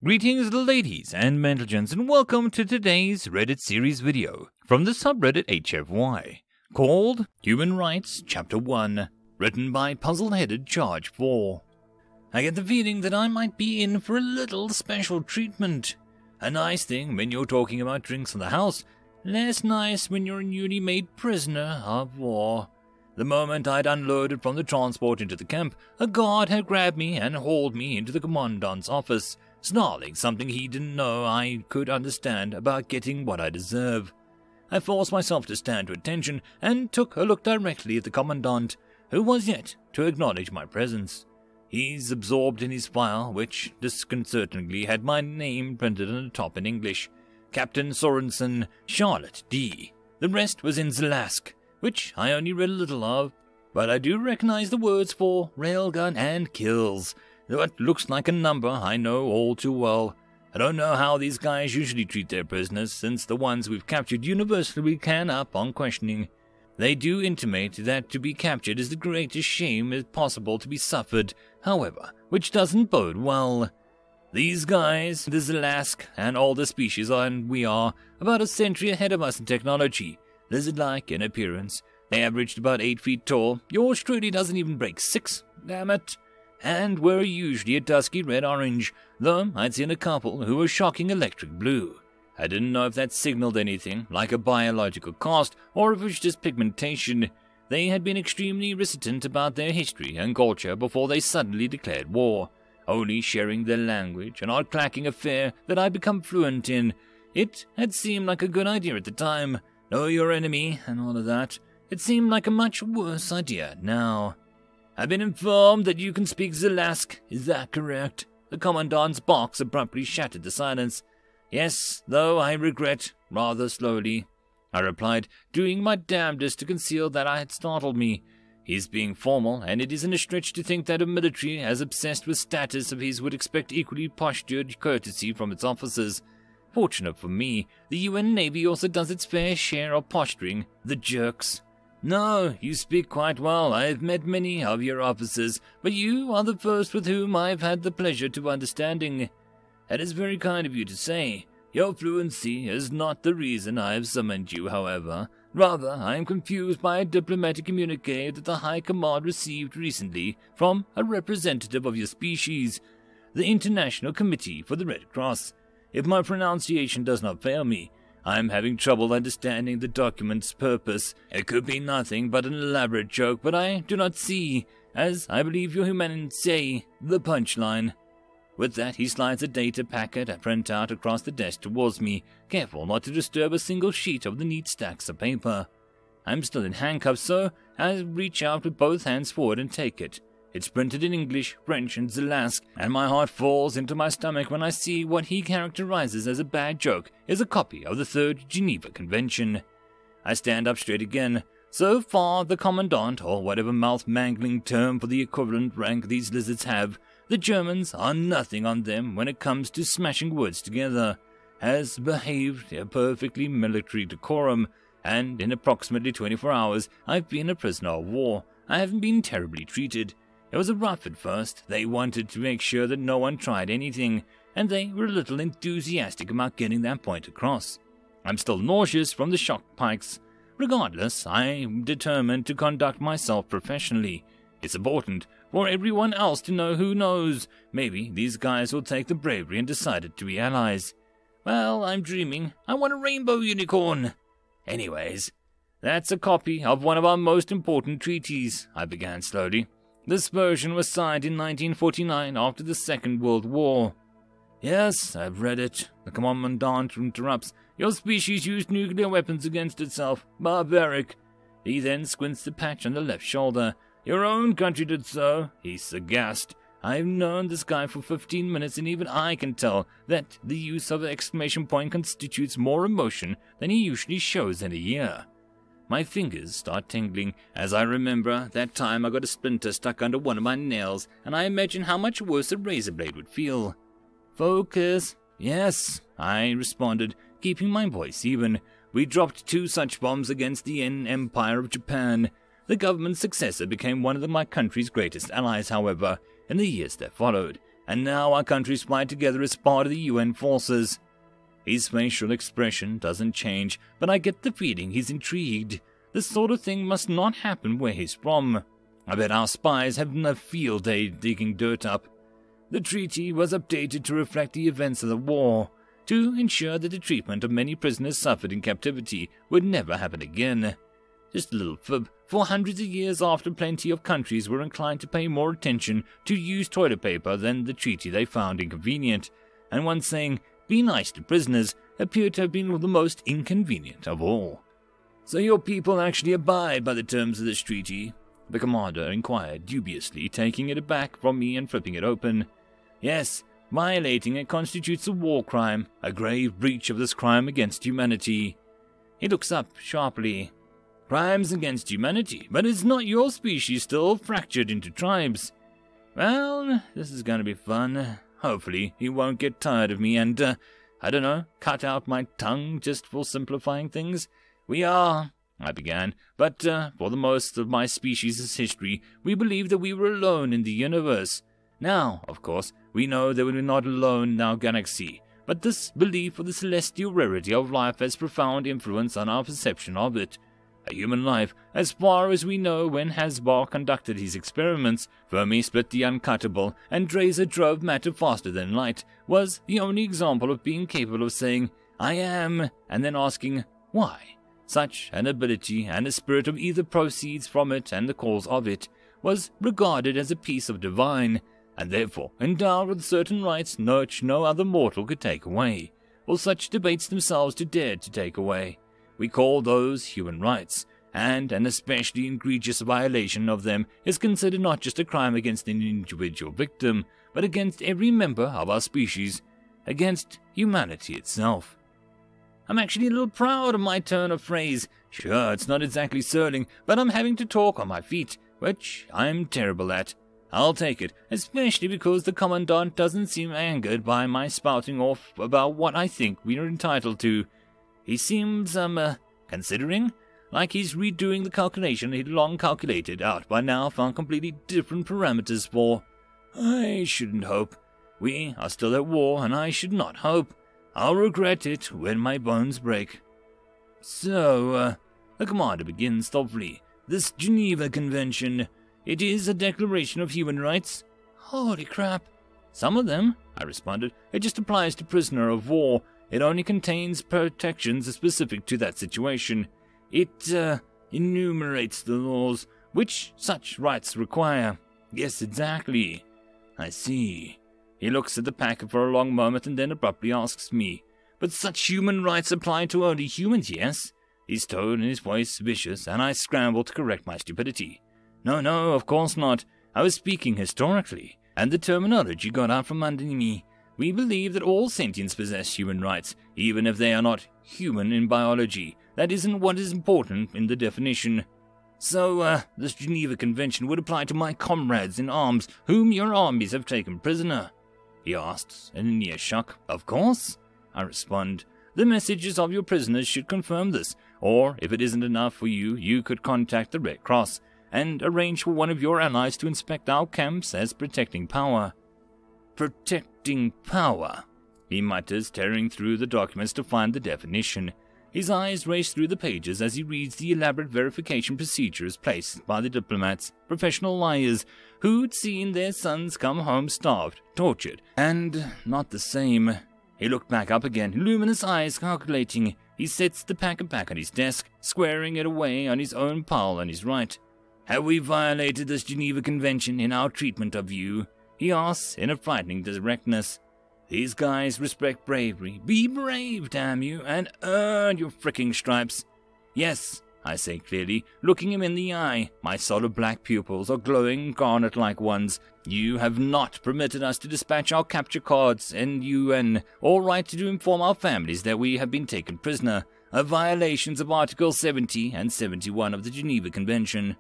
Greetings ladies and gentlemen, and welcome to today's Reddit series video from the subreddit HFY, called Human Rights Chapter 1, written by Puzzle-Headed Charge 4. I get the feeling that I might be in for a little special treatment. A nice thing when you're talking about drinks in the house, less nice when you're a newly made prisoner of war. The moment I'd unloaded from the transport into the camp, a guard had grabbed me and hauled me into the commandant's office, snarling something he didn't know I could understand about getting what I deserve. I forced myself to stand to attention and took a look directly at the commandant, who was yet to acknowledge my presence. He's absorbed in his file, which disconcertingly had my name printed on the top in English, Captain Sorensen, Charlotte D. The rest was in Zalask, which I only read a little of, but I do recognize the words for railgun and kills. What looks like a number I know all too well. I don't know how these guys usually treat their prisoners, since the ones we've captured universally can up on questioning. They do intimate that to be captured is the greatest shame as possible to be suffered, however, which doesn't bode well. These guys, the Zalask, and all the species we are about a century ahead of us in technology, lizard-like in appearance. They averaged about 8 feet tall. Yours truly doesn't even break 6, damn it. And were usually a dusky red-orange, though I'd seen a couple who were shocking electric blue. I didn't know if that signaled anything, like a biological cost, or if it was just pigmentation. They had been extremely reticent about their history and culture before they suddenly declared war, only sharing their language, an odd-clacking affair that I'd become fluent in. It had seemed like a good idea at the time, know your enemy and all of that. It seemed like a much worse idea now. I've been informed that you can speak Zalask, is that correct? The commandant's box abruptly shattered the silence. Yes, though I regret, rather slowly, I replied, doing my damnedest to conceal that I had startled me. He's being formal, and it isn't a stretch to think that a military as obsessed with status of his would expect equally postured courtesy from its officers. Fortunate for me, the UN Navy also does its fair share of posturing, the jerks. No, you speak quite well. I have met many of your officers, but you are the first with whom I have had the pleasure to understanding. That is very kind of you to say. Your fluency is not the reason I have summoned you, however. Rather, I am confused by a diplomatic communique that the High Command received recently from a representative of your species, the International Committee for the Red Cross. If my pronunciation does not fail me, I am having trouble understanding the document's purpose. It could be nothing but an elaborate joke, but I do not see, as I believe your humans say, the punchline. With that, he slides a data packet I print out across the desk towards me, careful not to disturb a single sheet of the neat stacks of paper. I'm still in handcuffs, so I reach out with both hands forward and take it. It's printed in English, French, and Zalask, and my heart falls into my stomach when I see what he characterizes as a bad joke is a copy of the Third Geneva Convention. I stand up straight again. So far, the commandant, or whatever mouth-mangling term for the equivalent rank these lizards have, the Germans are nothing on them when it comes to smashing words together, has behaved a perfectly military decorum, and in approximately 24 hours I've been a prisoner of war. I haven't been terribly treated. It was rough at first. They wanted to make sure that no one tried anything, and they were a little enthusiastic about getting that point across. I'm still nauseous from the shock pikes. Regardless, I'm determined to conduct myself professionally. It's important for everyone else to know who knows. Maybe these guys will take the bravery and decide to be allies. Well, I'm dreaming. I want a rainbow unicorn. Anyways, that's a copy of one of our most important treaties, I began slowly. This version was signed in 1949 after the Second World War. Yes, I've read it. The commandant interrupts. Your species used nuclear weapons against itself. Barbaric. He then squints the patch on the left shoulder. Your own country did so. He's aghast. I've known this guy for 15 minutes, and even I can tell that the use of an exclamation point constitutes more emotion than he usually shows in a year. My fingers start tingling as I remember that time I got a splinter stuck under one of my nails, and I imagine how much worse a razor blade would feel. Focus. Yes, I responded, keeping my voice even. We dropped 2 such bombs against the Empire of Japan. The government's successor became one of my country's greatest allies, however, in the years that followed, and now our countries fight together as part of the UN forces. His facial expression doesn't change, but I get the feeling he's intrigued. This sort of thing must not happen where he's from. I bet our spies have a field day digging dirt up. The treaty was updated to reflect the events of the war, to ensure that the treatment of many prisoners suffered in captivity would never happen again. Just a little fib, for hundreds of years after plenty of countries were inclined to pay more attention to used toilet paper than the treaty they found inconvenient, and one saying, "Be nice to prisoners," appeared to have been the most inconvenient of all. "So your people actually abide by the terms of this treaty?" the commander inquired dubiously, taking it back from me and flipping it open. "Yes, violating it constitutes a war crime, a grave breach of this crime against humanity." He looks up sharply. "Crimes against humanity, but is not your species still fractured into tribes?" Well, this is going to be fun. Hopefully he won't get tired of me and, I don't know, cut out my tongue just for simplifying things. "We are," I began, "but for the most of my species' history, we believed that we were alone in the universe. Now, of course, we know that we're not alone in our galaxy, but this belief of the celestial rarity of life has profound influence on our perception of it. A human life, as far as we know when Hasbar conducted his experiments, Fermi split the uncuttable, and Drazer drove matter faster than light, was the only example of being capable of saying, 'I am,' and then asking, 'Why?' Such an ability, and the spirit of either proceeds from it and the cause of it, was regarded as a piece of divine, and therefore endowed with certain rights which no other mortal could take away, or such debates themselves to dare to take away. We call those human rights, and an especially egregious violation of them is considered not just a crime against an individual victim, but against every member of our species, against humanity itself." I'm actually a little proud of my turn of phrase. Sure, it's not exactly sterling, but I'm having to talk on my feet, which I'm terrible at. I'll take it, especially because the Commandant doesn't seem angered by my spouting off about what I think we're entitled to. He seems, considering, like he's redoing the calculation he'd long calculated out by now found completely different parameters for. I shouldn't hope. We are still at war, and I should not hope. I'll regret it when my bones break. So, the commander begins thoughtfully. "This Geneva Convention, it is a declaration of human rights?" "Holy crap." "Some of them," I responded. "It just applies to prisoner of war. It only contains protections specific to that situation. It, enumerates the laws which such rights require." "Yes, exactly." "I see." He looks at the packet for a long moment and then abruptly asks me, "But such human rights apply to only humans, yes?" His tone and his voice vicious, and I scramble to correct my stupidity. No, of course not. I was speaking historically, and the terminology got out from under me. We believe that all sentients possess human rights, even if they are not human in biology. That isn't what is important in the definition. So, this Geneva Convention would apply to my comrades in arms, whom your armies have taken prisoner?" he asks, in near shock. "Of course," I respond. "The messages of your prisoners should confirm this, or if it isn't enough for you, you could contact the Red Cross and arrange for one of your allies to inspect our camps as protecting power." "Protecting power," he mutters, tearing through the documents to find the definition. His eyes race through the pages as he reads the elaborate verification procedures placed by the diplomats, professional liars, who'd seen their sons come home starved, tortured, and not the same. He looked back up again, luminous eyes calculating. He sets the packet back on his desk, squaring it away on his own pile on his right. "Have we violated this Geneva Convention in our treatment of you?" he asks in a frightening directness. "These guys respect bravery. Be brave, damn you, and earn your fricking stripes." "Yes," I say clearly, looking him in the eye. My solid black pupils are glowing garnet-like ones. "You have not permitted us to dispatch our capture cards and UN, or right to inform our families that we have been taken prisoner, of violations of Article 70 and 71 of the Geneva Convention."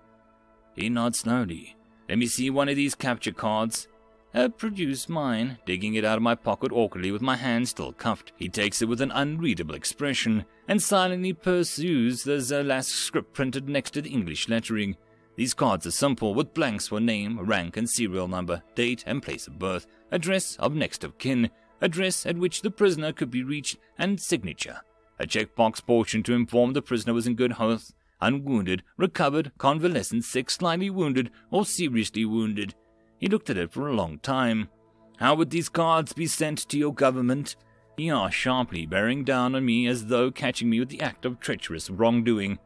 He nods slowly. "Let me see one of these capture cards." I produce mine, digging it out of my pocket awkwardly with my hand still cuffed. He takes it with an unreadable expression, and silently pursues the last script printed next to the English lettering. These cards are simple, with blanks for name, rank, and serial number, date, and place of birth. address of next of kin, address at which the prisoner could be reached, and signature. A checkbox portion to inform the prisoner was in good health, unwounded, recovered, convalescent, sick, slightly wounded, or seriously wounded. He looked at it for a long time. "How would these cards be sent to your government?" he asked sharply, bearing down on me as though catching me with the act of treacherous wrongdoing.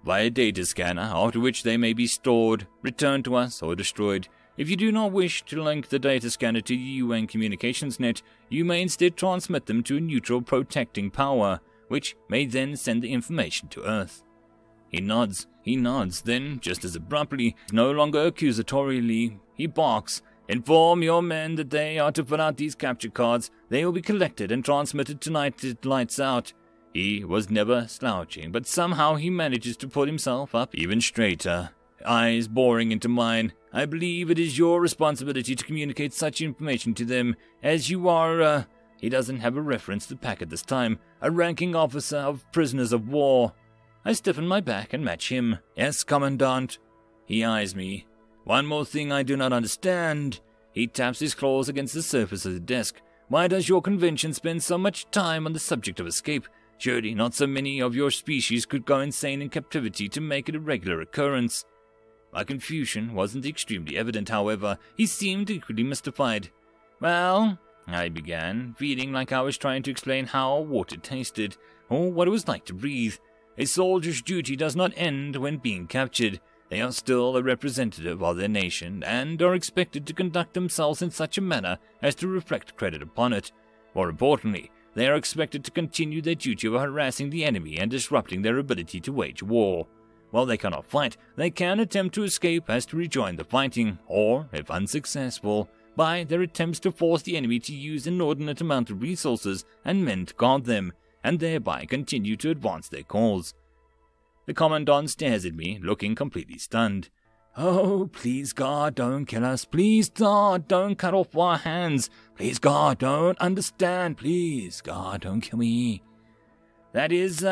"Via data scanner, after which they may be stored, returned to us, or destroyed. If you do not wish to link the data scanner to the UN communications net, you may instead transmit them to a neutral protecting power, which may then send the information to Earth." He nods, then, just as abruptly, no longer accusatorily, he barks, "Inform your men that they are to fill out these capture cards. They will be collected and transmitted tonight at lights out." He was never slouching, but somehow he manages to put himself up even straighter, eyes boring into mine. "I believe it is your responsibility to communicate such information to them, as you are, he doesn't have a reference to the pack at this time, a ranking officer of prisoners of war." I stiffen my back and match him. "Yes, Commandant." He eyes me. "One more thing I do not understand." He taps his claws against the surface of the desk. "Why does your convention spend so much time on the subject of escape? Surely not so many of your species could go insane in captivity to make it a regular occurrence." My confusion wasn't extremely evident, however. He seemed equally mystified. "Well," I began, feeling like I was trying to explain how water tasted, or what it was like to breathe. "A soldier's duty does not end when being captured. They are still a representative of their nation, and are expected to conduct themselves in such a manner as to reflect credit upon it. More importantly, they are expected to continue their duty of harassing the enemy and disrupting their ability to wage war. While they cannot fight, they can attempt to escape as to rejoin the fighting, or, if unsuccessful, by their attempts to force the enemy to use inordinate amount of resources and men to guard them, and thereby continue to advance their cause." The Commandant stares at me, looking completely stunned. "Oh, please God, don't kill us. Please God, don't cut off our hands. Please God, don't understand. Please God, don't kill me." "That is,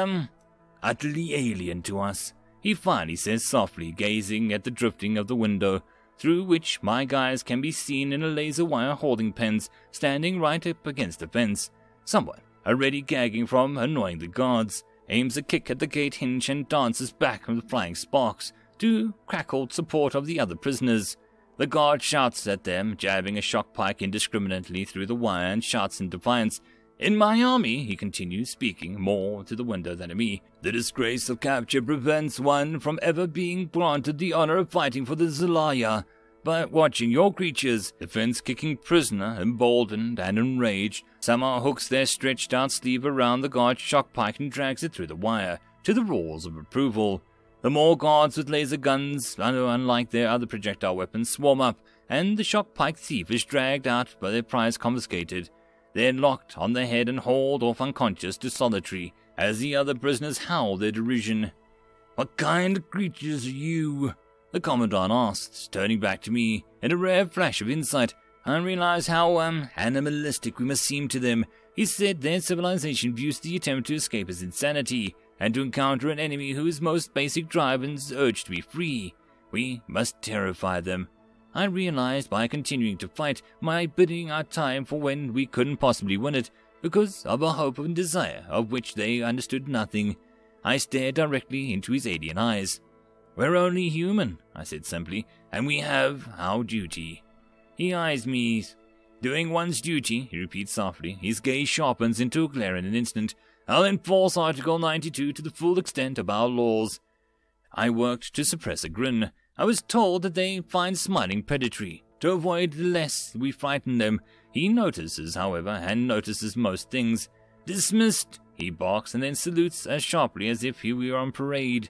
utterly alien to us," he finally says softly, gazing at the drifting of the window, through which my guys can be seen in a laser wire holding pens, standing right up against the fence. Someone, already gagging from annoying the guards, aims a kick at the gate hinge and dances back from the flying sparks to crackled support of the other prisoners. The guard shouts at them, jabbing a shock pike indiscriminately through the wire, and shouts in defiance. "In my army," he continues, speaking more to the window than to me, "the disgrace of capture prevents one from ever being granted the honor of fighting for the Zelaya. But watching your creatures, the fence-kicking prisoner, emboldened and enraged, somehow hooks their stretched-out sleeve around the guard's shock pike and drags it through the wire, to the roars of approval. The more guards with laser guns, unlike their other projectile weapons, swarm up, and the shock pike thief is dragged out by their prize confiscated. They're locked on the head and hauled off unconscious to solitary, as the other prisoners howl their derision. "What kind of creatures are you?" the Commandant asks, turning back to me. In a rare flash of insight, I realize how, animalistic we must seem to them. He said their civilization views the attempt to escape as insanity, and to encounter an enemy whose most basic drive is urge to be free. We must terrify them. I realized by continuing to fight, my bidding our time for when we couldn't possibly win it, because of a hope and desire of which they understood nothing. I stared directly into his alien eyes. "We're only human," I said simply, "and we have our duty." He eyes me. "Doing one's duty," he repeats softly. His gaze sharpens into a glare in an instant. "I'll enforce Article 92 to the full extent of our laws." I worked to suppress a grin. I was told that they find smiling predatory, to avoid the less we frighten them. He notices, however, and notices most things. "Dismissed," he barks, and then salutes as sharply as if he were on parade.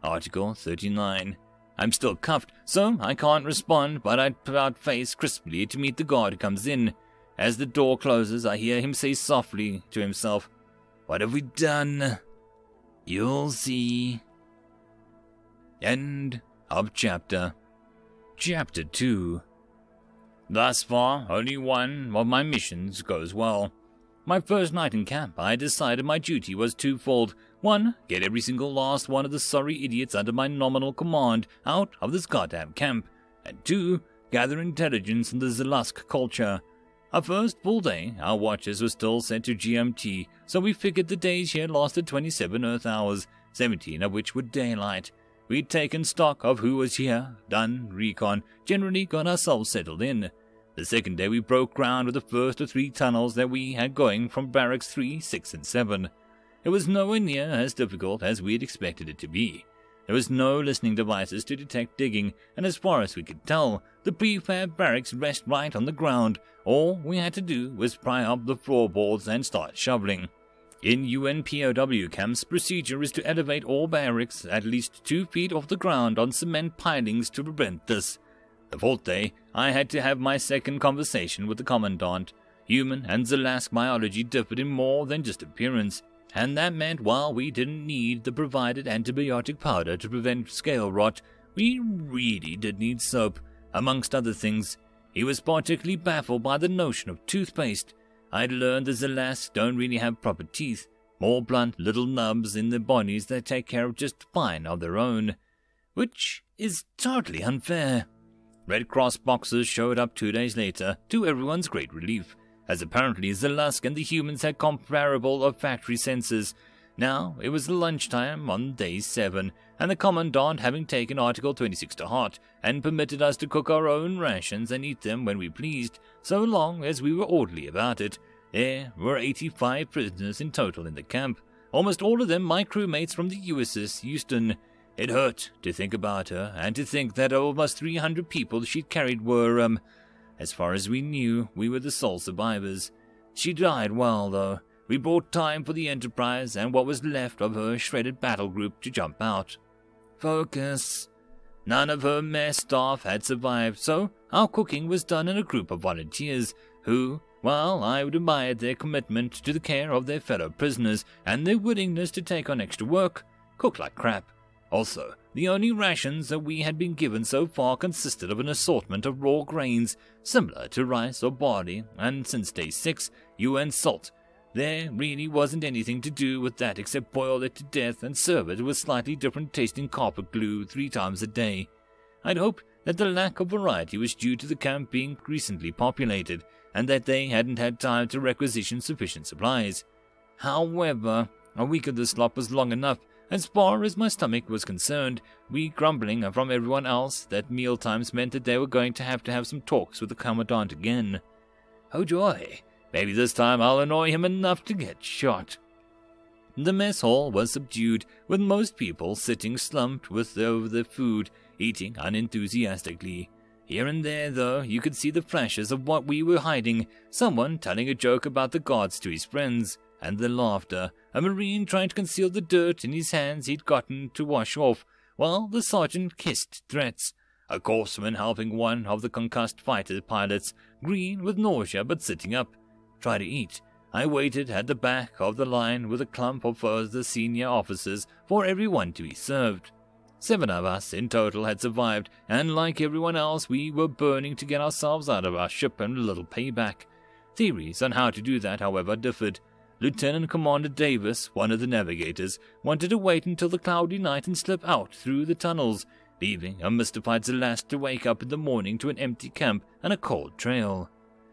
Article 39. I'm still cuffed, so I can't respond, but I put out face crisply to meet the guard who comes in. As the door closes, I hear him say softly to himself, "What have we done?" You'll see. End of chapter. Chapter 2. Thus far, only one of my missions goes well. My first night in camp, I decided my duty was twofold. 1. Get every single last one of the sorry idiots under my nominal command out of this goddamn camp. And 2. Gather intelligence on the Zalusk culture. Our first full day, our watches were still set to GMT, so we figured the days here lasted 27 Earth hours, 17 of which were daylight. We'd taken stock of who was here, done recon, generally got ourselves settled in. The second day we broke ground with the first of 3 tunnels that we had going from Barracks 3, 6, and 7. It was nowhere near as difficult as we had expected it to be. There was no listening devices to detect digging, and as far as we could tell, the prefab barracks rest right on the ground. All we had to do was pry up the floorboards and start shoveling. In UNPOW camps, procedure is to elevate all barracks at least 2 feet off the ground on cement pilings to prevent this. The 4th day, I had to have my second conversation with the Commandant. Human and Zalask biology differed in more than just appearance, and that meant while we didn't need the provided antibiotic powder to prevent scale rot, we really did need soap, amongst other things. He was particularly baffled by the notion of toothpaste. I'd learned the Zalask don't really have proper teeth, more blunt little nubs in their bodies that take care of just fine on their own, which is totally unfair. Red Cross boxes showed up 2 days later, to everyone's great relief, as apparently Zalask and the humans had comparable olfactory senses. Now it was lunchtime on day 7, and the Commandant having taken Article 26 to heart, and permitted us to cook our own rations and eat them when we pleased, so long as we were orderly about it. There were 85 prisoners in total in the camp, almost all of them my crewmates from the USS Houston. It hurt to think about her, and to think that almost 300 people she'd carried were, as far as we knew, we were the sole survivors. She died well, though. We bought time for the Enterprise and what was left of her shredded battle group to jump out. Focus. None of her mess staff had survived, so our cooking was done in a group of volunteers who, while I admired their commitment to the care of their fellow prisoners and their willingness to take on extra work, cooked like crap. Also, the only rations that we had been given so far consisted of an assortment of raw grains, similar to rice or barley, and since day 6, UN salt. There really wasn't anything to do with that except boil it to death and serve it with slightly different tasting carpet glue 3 times a day. I'd hoped that the lack of variety was due to the camp being recently populated, and that they hadn't had time to requisition sufficient supplies. However, a week of the slop was long enough. As far as my stomach was concerned, we grumbling from everyone else that meal times meant that they were going to have some talks with the Commandant again. Oh joy, maybe this time I'll annoy him enough to get shot. The mess hall was subdued, with most people sitting slumped over their food, eating unenthusiastically. Here and there, though, you could see the flashes of what we were hiding, someone telling a joke about the gods to his friends, and the laughter, a Marine trying to conceal the dirt in his hands he'd gotten to wash off, while the sergeant hissed threats, a corpsman helping one of the concussed fighter pilots, green with nausea but sitting up. Try to eat. I waited at the back of the line with a clump of further senior officers for everyone to be served. 7 of us in total had survived, and like everyone else, we were burning to get ourselves out of our ship and a little payback. Theories on how to do that, however, differed. Lieutenant Commander Davis, one of the navigators, wanted to wait until the cloudy night and slip out through the tunnels, leaving a mystified Zalask to wake up in the morning to an empty camp and a cold trail.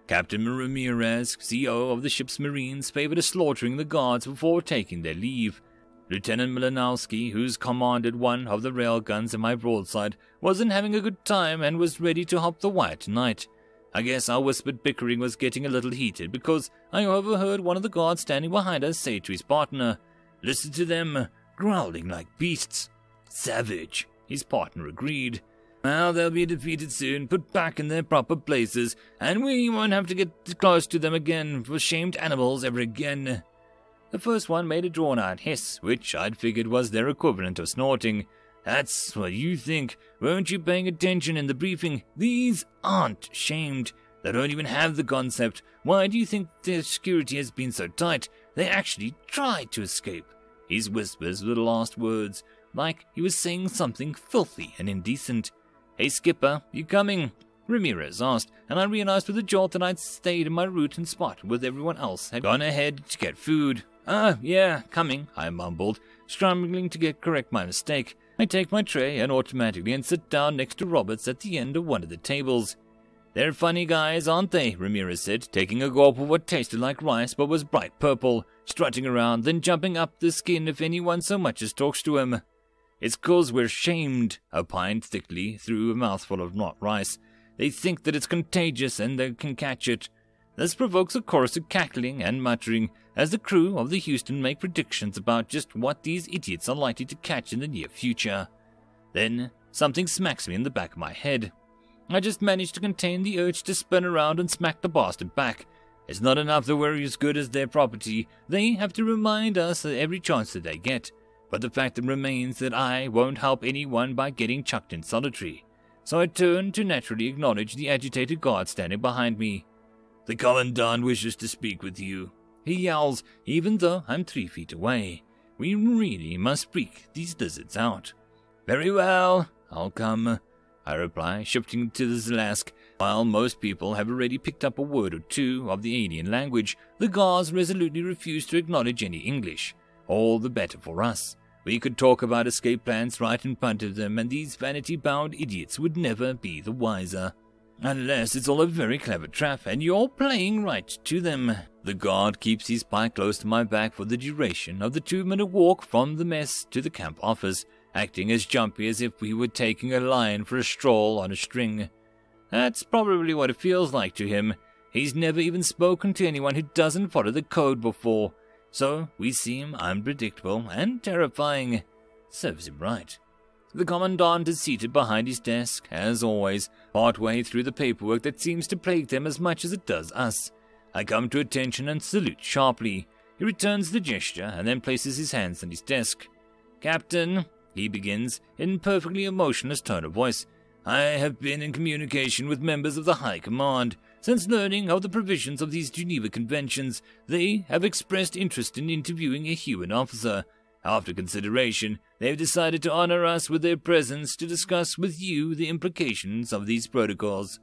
Captain Ramirez, CO of the ship's Marines, favored slaughtering the guards before taking their leave. Lieutenant Milanowski, who's commanded one of the railguns in my broadside, wasn't having a good time and was ready to hop the wire tonight. I guess our whispered bickering was getting a little heated because I overheard one of the guards standing behind us say to his partner, "Listen to them, growling like beasts." "Savage," his partner agreed. "Well, they'll be defeated soon, put back in their proper places, and we won't have to get close to them again for shamed animals ever again." The first one made a drawn-out hiss, which I'd figured was their equivalent of snorting. "That's what you think. Weren't you paying attention in the briefing? These aren't shamed. They don't even have the concept. Why do you think their security has been so tight? They actually tried to escape." His whispers were the last words, like he was saying something filthy and indecent. "Hey, Skipper, you coming?" Ramirez asked, and I realized with a jolt that I'd stayed in my route and spot with everyone else had gone ahead to get food. Yeah, coming," I mumbled, struggling to correct my mistake. I take my tray and automatically and sit down next to Roberts at the end of one of the tables. "They're funny guys, aren't they?" Ramirez said, taking a gulp of what tasted like rice but was bright purple, strutting around, then jumping up the skin if anyone so much as talks to him. "It's 'cause we're shamed," opined thickly through a mouthful of not rice. "They think that it's contagious and they can catch it." This provokes a chorus of cackling and muttering as the crew of the Houston make predictions about just what these idiots are likely to catch in the near future. Then something smacks me in the back of my head. I just managed to contain the urge to spin around and smack the bastard back. It's not enough that we're as good as their property. They have to remind us at every chance that they get. But the fact remains that I won't help anyone by getting chucked in solitary. So I turn to naturally acknowledge the agitated guard standing behind me. "The Commandant wishes to speak with you," he yells, even though I'm 3 feet away. "We really must freak these lizards out." "Very well, I'll come," I reply, shifting to the Zalask. While most people have already picked up a word or two of the alien language, the guards resolutely refuse to acknowledge any English. All the better for us. We could talk about escape plans right in front of them, and these vanity-bound idiots would never be the wiser. Unless it's all a very clever trap, and you're playing right to them. The guard keeps his pike close to my back for the duration of the 2-minute walk from the mess to the camp office, acting as jumpy as if we were taking a lion for a stroll on a string. That's probably what it feels like to him. He's never even spoken to anyone who doesn't follow the code before, so we seem unpredictable and terrifying. Serves him right. The Commandant is seated behind his desk, as always, partway through the paperwork that seems to plague them as much as it does us. I come to attention and salute sharply. He returns the gesture and then places his hands on his desk. "Captain," he begins, in perfectly emotionless tone of voice, "I have been in communication with members of the High Command. Since learning of the provisions of these Geneva Conventions, they have expressed interest in interviewing a human officer. After consideration, they have decided to honor us with their presence to discuss with you the implications of these protocols."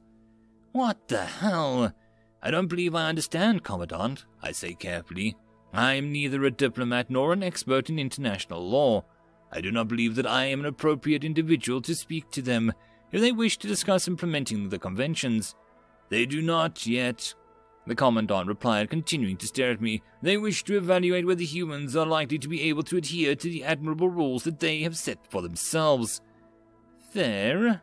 "What the hell?" "I don't believe I understand, Commandant," I say carefully. "I am neither a diplomat nor an expert in international law. I do not believe that I am an appropriate individual to speak to them if they wish to discuss implementing the conventions." "They do not yet," the Commandant replied, continuing to stare at me. "They wish to evaluate whether humans are likely to be able to adhere to the admirable rules that they have set for themselves." "Fair.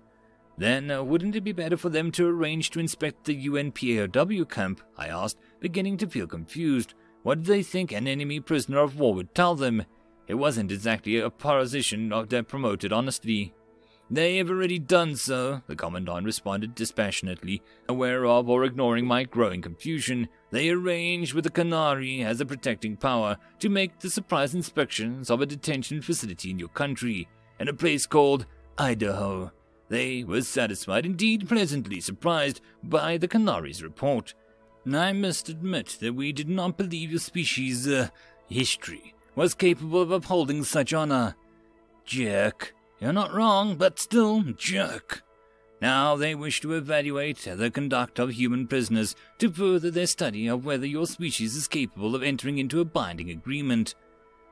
Then wouldn't it be better for them to arrange to inspect the UN PAW camp?" I asked, beginning to feel confused. What did they think an enemy prisoner of war would tell them? It wasn't exactly a position that promoted honesty. "They have already done so," the Commandant responded dispassionately, aware of or ignoring my growing confusion. "They arranged with the Canary as a protecting power to make the surprise inspections of a detention facility in your country, in a place called Idaho. They were satisfied, indeed pleasantly surprised, by the Canary's report. I must admit that we did not believe your species' history was capable of upholding such honor. Jerk. You're not wrong, but still, jerk. Now they wish to evaluate the conduct of human prisoners to further their study of whether your species is capable of entering into a binding agreement.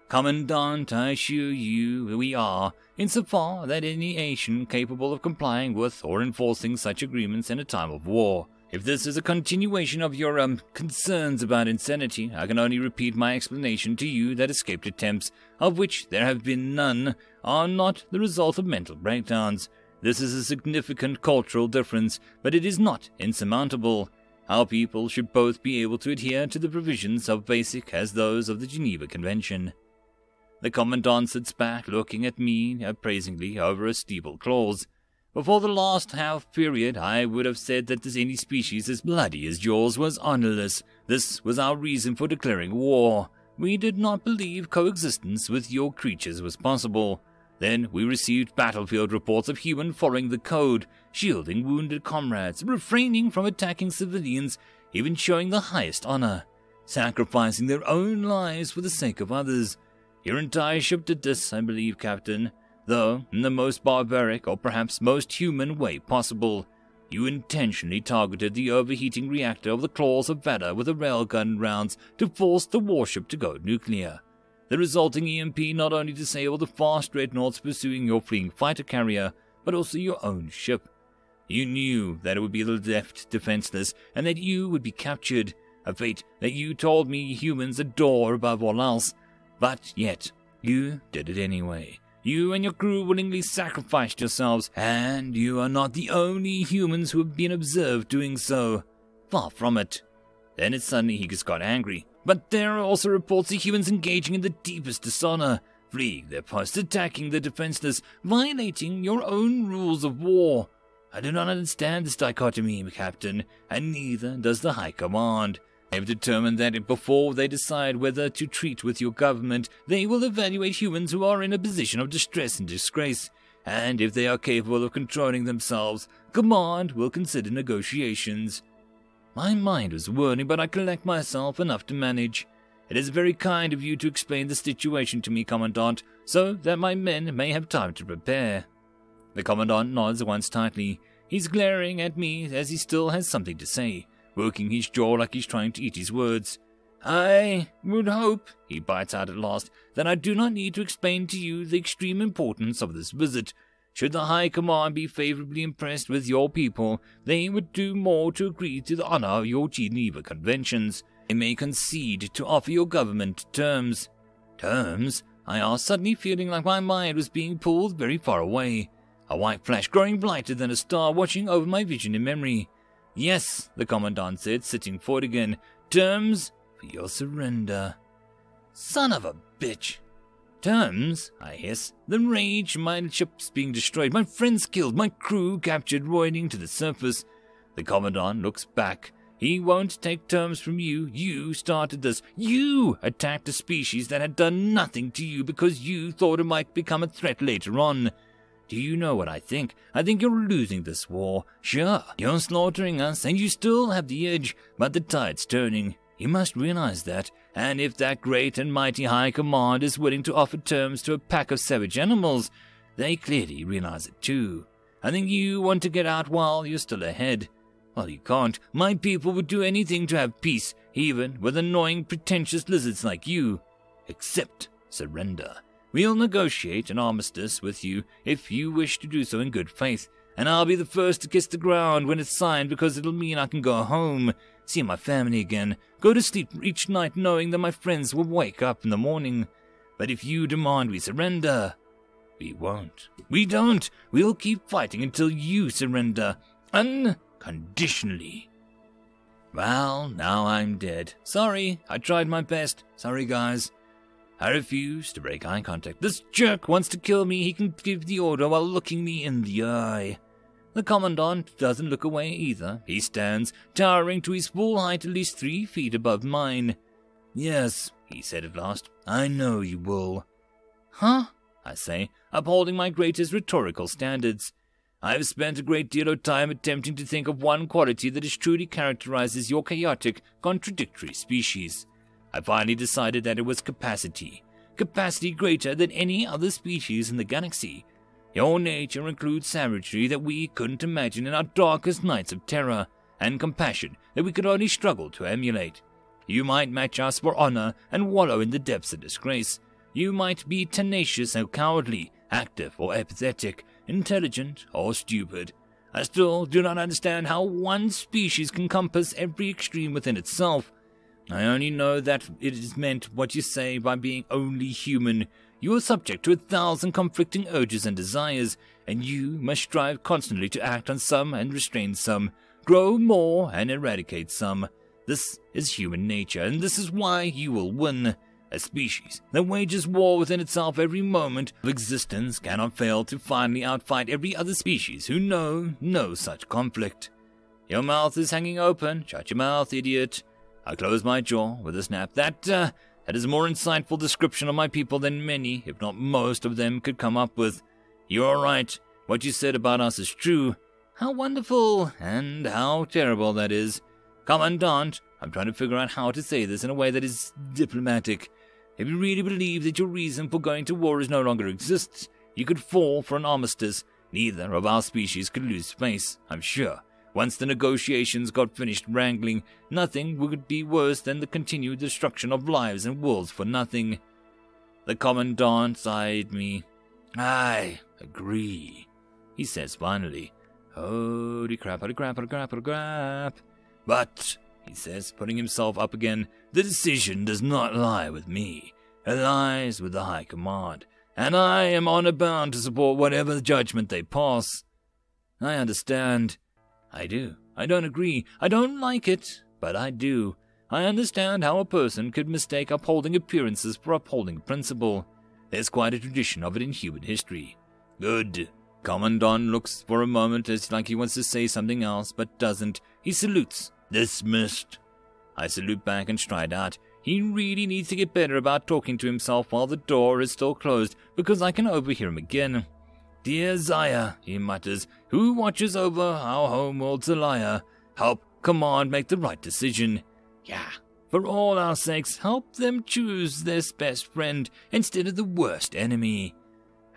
Commandant, I assure you we are, insofar that any nation capable of complying with or enforcing such agreements in a time of war. If this is a continuation of your concerns about insanity, I can only repeat my explanation to you that escaped attempts, of which there have been none, are not the result of mental breakdowns. This is a significant cultural difference, but it is not insurmountable. Our people should both be able to adhere to the provisions of basic as those of the Geneva Convention." The Commandant sits back, looking at me appraisingly over a steeple clause. Before the last half period, I would have said that any species as bloody as yours was honorless. This was our reason for declaring war. We did not believe coexistence with your creatures was possible. Then we received battlefield reports of humans following the code, shielding wounded comrades, refraining from attacking civilians, even showing the highest honor, sacrificing their own lives for the sake of others. Your entire ship did this, I believe, Captain, though in the most barbaric or perhaps most human way possible. You intentionally targeted the overheating reactor of the Claws of Valor with a railgun rounds to force the warship to go nuclear. The resulting EMP not only disabled the fast dreadnoughts pursuing your fleeing fighter carrier, but also your own ship. You knew that it would be left defenseless and that you would be captured, a fate that you told me humans adore above all else. But yet, you did it anyway. You and your crew willingly sacrificed yourselves, and you are not the only humans who have been observed doing so. Far from it. Then suddenly he just got angry. But there are also reports of humans engaging in the deepest dishonor, fleeing their posts, attacking the defenseless, violating your own rules of war. I do not understand this dichotomy, Captain, and neither does the High Command. I have determined that before they decide whether to treat with your government, they will evaluate humans who are in a position of distress and disgrace, and if they are capable of controlling themselves, Command will consider negotiations. My mind was whirling, but I collect myself enough to manage. It is very kind of you to explain the situation to me, Commandant, so that my men may have time to prepare. The Commandant nods once tightly. He's glaring at me as he still has something to say, working his jaw like he's trying to eat his words. I would hope, he bites out at last, that I do not need to explain to you the extreme importance of this visit. Should the High Command be favorably impressed with your people, they would do more to agree to the honor of your Geneva Conventions. They may concede to offer your government terms. Terms? I asked, suddenly feeling like my mind was being pulled very far away. A white flash growing brighter than a star watching over my vision in memory. Yes, the Commandant said, sitting forward again. Terms for your surrender. Son of a bitch. Terms? I hiss. The rage, my ships being destroyed, my friends killed, my crew captured, roiding to the surface. The Commandant looks back. He won't take terms from you. You started this. You attacked a species that had done nothing to you because you thought it might become a threat later on. Do you know what I think? I think you're losing this war. Sure, you're slaughtering us, and you still have the edge, but the tide's turning. You must realize that, and if that great and mighty High Command is willing to offer terms to a pack of savage animals, they clearly realize it too. I think you want to get out while you're still ahead. Well, you can't. My people would do anything to have peace, even with annoying, pretentious lizards like you. Except surrender. We'll negotiate an armistice with you if you wish to do so in good faith, and I'll be the first to kiss the ground when it's signed because it'll mean I can go home, see my family again, go to sleep each night knowing that my friends will wake up in the morning. But if you demand we surrender, we won't. We don't. We'll keep fighting until you surrender. Unconditionally. Well, now I'm dead. Sorry, I tried my best. Sorry, guys. I refuse to break eye contact. This jerk wants to kill me. He can give the order while looking me in the eye. The Commandant doesn't look away either. He stands, towering to his full height at least 3 feet above mine. Yes, he said at last, I know you will. Huh? I say, upholding my greatest rhetorical standards. I've spent a great deal of time attempting to think of one quality that truly characterizes your chaotic, contradictory species. I finally decided that it was capacity. Capacity greater than any other species in the galaxy. Your nature includes savagery that we couldn't imagine in our darkest nights of terror, and compassion that we could only struggle to emulate. You might match us for honor and wallow in the depths of disgrace. You might be tenacious or cowardly, active or apathetic, intelligent or stupid. I still do not understand how one species can compass every extreme within itself. I only know that it is meant what you say by being only human. You are subject to 1,000 conflicting urges and desires, and you must strive constantly to act on some and restrain some, grow more and eradicate some. This is human nature, and this is why you will win. A species that wages war within itself every moment of existence cannot fail to finally outfight every other species who know no such conflict. Your mouth is hanging open. Shut your mouth, idiot. I close my jaw with a snap. That is a more insightful description of my people than many, if not most of them could come up with. You're right. What you said about us is true. How wonderful and how terrible that is. Commandant, I'm trying to figure out how to say this in a way that is diplomatic. If you really believe that your reason for going to war no longer exists, you could fall for an armistice. Neither of our species could lose face, I'm sure. Once the negotiations got finished wrangling, nothing would be worse than the continued destruction of lives and worlds for nothing. The Commandant eyed me. I agree, he says finally. Holy crap, holy crap, holy crap, holy crap. But, he says, putting himself up again, the decision does not lie with me. It lies with the High Command, and I am honor bound to support whatever judgment they pass. I understand. I do. I don't agree. I don't like it, but I do. I understand how a person could mistake upholding appearances for upholding principle. There's quite a tradition of it in human history. Good. Commandant looks for a moment as like he wants to say something else, but doesn't. He salutes. Dismissed. I salute back and stride out. He really needs to get better about talking to himself while the door is still closed, because I can overhear him again. Dear Zaya, he mutters, who watches over our homeworld's a liar. Help Command make the right decision. Yeah, for all our sakes, help them choose their best friend instead of the worst enemy.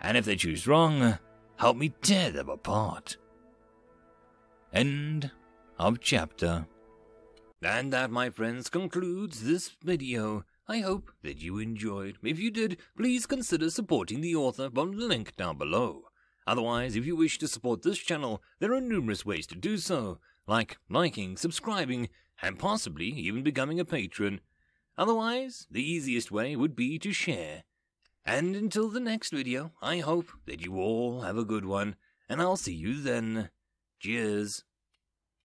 And if they choose wrong, help me tear them apart. End of chapter. And that, my friends, concludes this video. I hope that you enjoyed. If you did, please consider supporting the author from the link down below. Otherwise, if you wish to support this channel, there are numerous ways to do so, like liking, subscribing, and possibly even becoming a patron. Otherwise, the easiest way would be to share. And until the next video, I hope that you all have a good one, and I'll see you then. Cheers.